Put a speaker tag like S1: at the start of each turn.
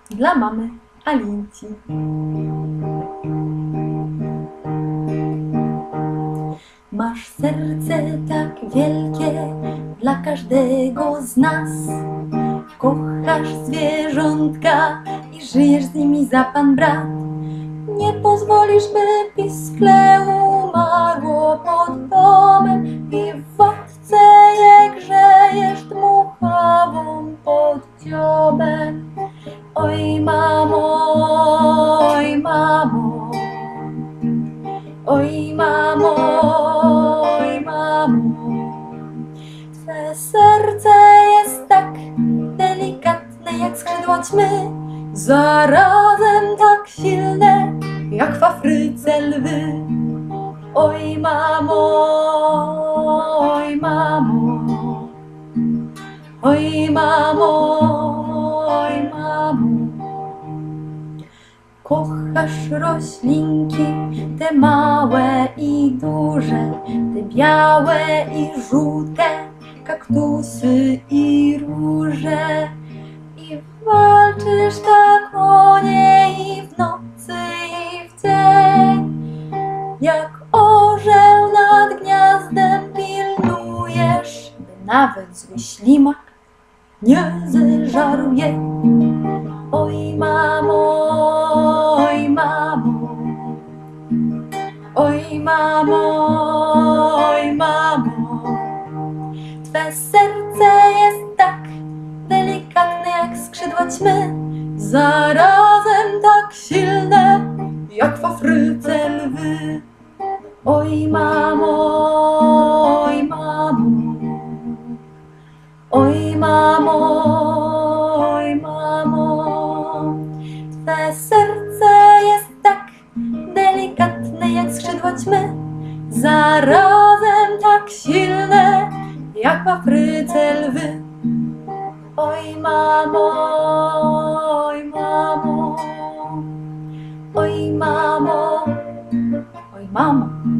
S1: dla mamy Alinci. Masz serce tak wielkie dla każdego z nas. Kochasz zwierzątka i żyjesz z nimi za pan brat. Nie pozwolisz, by piskle umarło pod domem i w wodce je grzejesz dmuchawą pod dziobem. Oj mamo, oj mamo, oj mamo, oj mamo. Twe serce jest tak delikatne jak skrzydła ćmy, zarazem tak silne jak w Afryce lwy. Oj mamo, oj mamo, oj mamo, oj mamo. Kochasz roślinki, te małe i duże, te białe i żółte, kaktusy i róże. I walczysz tak o nie i w nocy i w dzień. Jak orzeł nad gniazdem pilnujesz, by nawet zły ślimak nie zeżarł jej. Oj mamo, oj mamo, oj mamo, oj mamo. Twe serce jest tak delikatne jak skrzydła ćmy, zarazem tak silne jak w Afryce lwy. Oj mamo, oj mamo, oj mamo, oj mamo. Twe serce jest tak delikatne jak skrzydła ćmy, zarazem tak silne jak w Afryce lwy. Oj mamo, oj mamo, oj mamo, oj mamo.